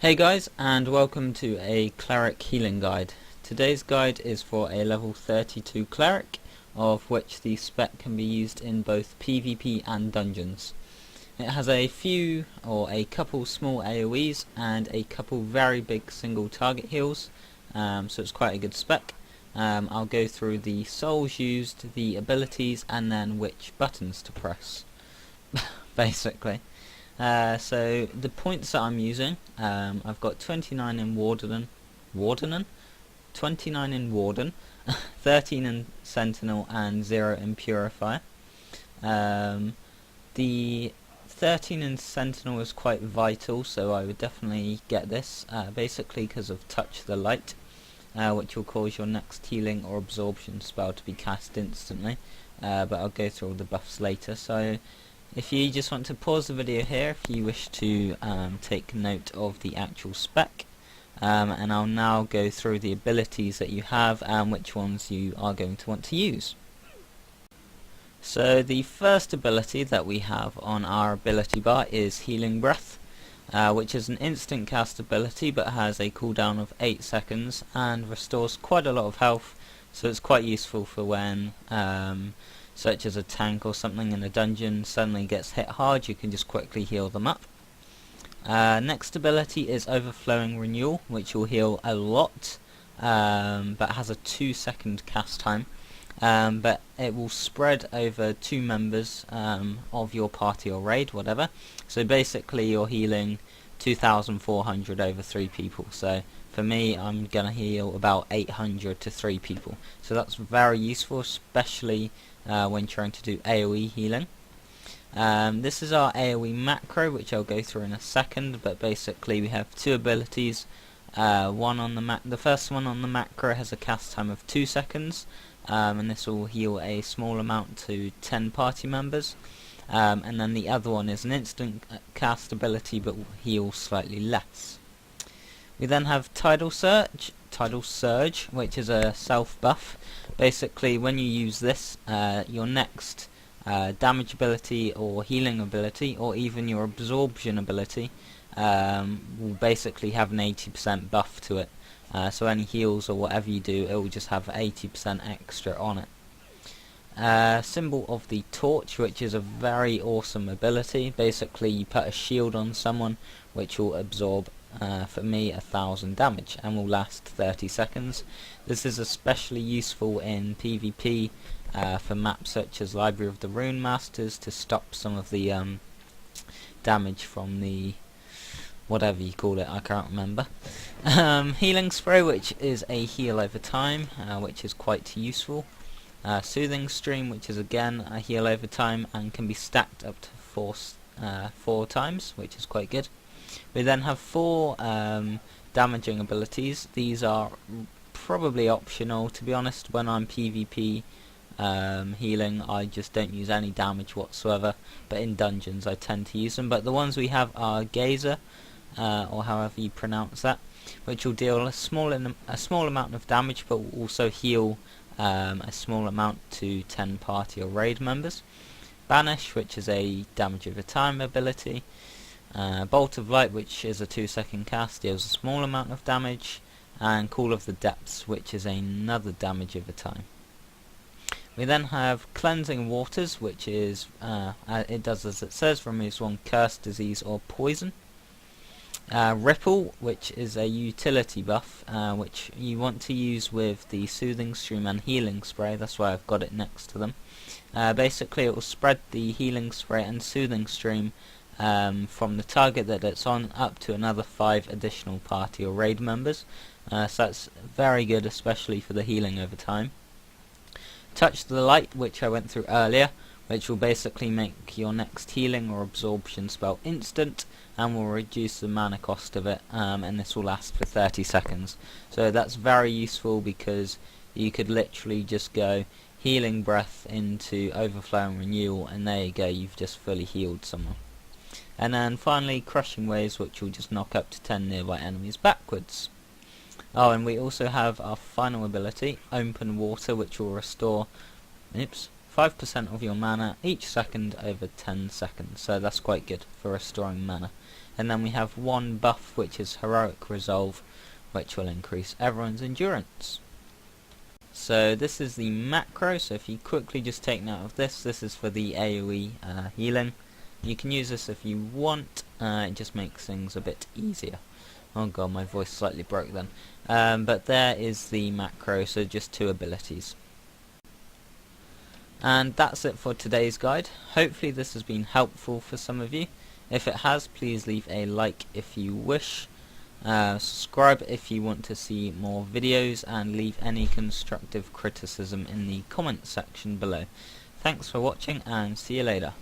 Hey guys, and welcome to a Cleric healing guide. Today's guide is for a level 32 Cleric, of which the spec can be used in both PvP and dungeons. It has a few, or a couple small AoEs, and a couple very big single target heals, so it's quite a good spec. I'll go through the souls used, the abilities, and then which buttons to press, basically. So the points that I'm using, I've got 29 in Warden, 29 in Warden, 13 in Sentinel, and 0 in Purifier. The 13 in Sentinel is quite vital, so I would definitely get this, basically because of Touch the Light, which will cause your next healing or absorption spell to be cast instantly, but I'll go through all the buffs later. So if you just want to pause the video here if you wish to take note of the actual spec, and I'll now go through the abilities that you have and which ones you are going to want to use. So the first ability that we have on our ability bar is Healing Breath, which is an instant cast ability but has a cooldown of 8 seconds and restores quite a lot of health, so it's quite useful for when such as a tank or something in a dungeon suddenly gets hit hard. You can just quickly heal them up. Next ability is Overflowing Renewal, which will heal a lot, but has a 2-second cast time, but it will spread over 2 members of your party or raid, whatever. So basically you're healing 2,400 over 3 people, so for me I'm gonna heal about 800 to 3 people, so that's very useful, especially when trying to do AoE healing. This is our AoE macro, which I'll go through in a second, but basically we have 2 abilities. The first one on the macro has a cast time of 2 seconds, and this will heal a small amount to 10 party members, and then the other one is an instant cast ability but will heal slightly less. We then have Tidal Surge, which is a self buff. Basically when you use this, your next damage ability or healing ability or even your absorption ability will basically have an 80% buff to it. So any heals or whatever you do, it will just have 80% extra on it. Symbol of the Torch, which is a very awesome ability. Basically you put a shield on someone which will absorb, for me, 1,000 damage and will last 30 seconds. This is especially useful in PvP for maps such as Library of the Rune Masters to stop some of the damage from the whatever you call it, I can't remember. Healing Spray, which is a heal over time, which is quite useful. Soothing Stream, which is again a heal over time and can be stacked up to 4 times, which is quite good. We then have 4 damaging abilities. These are probably optional, to be honest. When I'm PvP healing, I just don't use any damage whatsoever, but in dungeons I tend to use them. But the ones we have are Gazer, or however you pronounce that, which will deal a small amount of damage but will also heal a small amount to 10 party or raid members. Banish, which is a damage over time ability. Bolt of Light, which is a 2-second cast, deals a small amount of damage, and Call of the Depths, which is another damage over time. We then have Cleansing Waters, which is, it does as it says, removes 1 curse, disease or poison. Ripple, which is a utility buff, which you want to use with the Soothing Stream and Healing Spray, that's why I've got it next to them. Basically it will spread the Healing Spray and Soothing Stream from the target that it's on up to another 5 additional party or raid members, so that's very good, especially for the healing over time. Touch the Light, which I went through earlier, which will basically make your next healing or absorption spell instant and will reduce the mana cost of it, and this will last for 30 seconds. So that's very useful because you could literally just go Healing Breath into Overflowing Renewal and there you go, you've just fully healed someone. And then finally Crushing Waves, which will just knock up to 10 nearby enemies backwards. Oh, and we also have our final ability, Open Water, which will restore 5% of your mana each second over 10 seconds, so that's quite good for restoring mana. and then we have one buff, which is Heroic Resolve, which will increase everyone's endurance. So this is the macro, so if you quickly just take note of this, this is for the AoE healing. You can use this if you want, it just makes things a bit easier. Oh god, my voice slightly broke then. But there is the macro, so just 2 abilities. And that's it for today's guide. Hopefully this has been helpful for some of you. If it has, please leave a like if you wish. Subscribe if you want to see more videos, and leave any constructive criticism in the comment section below. Thanks for watching, and see you later.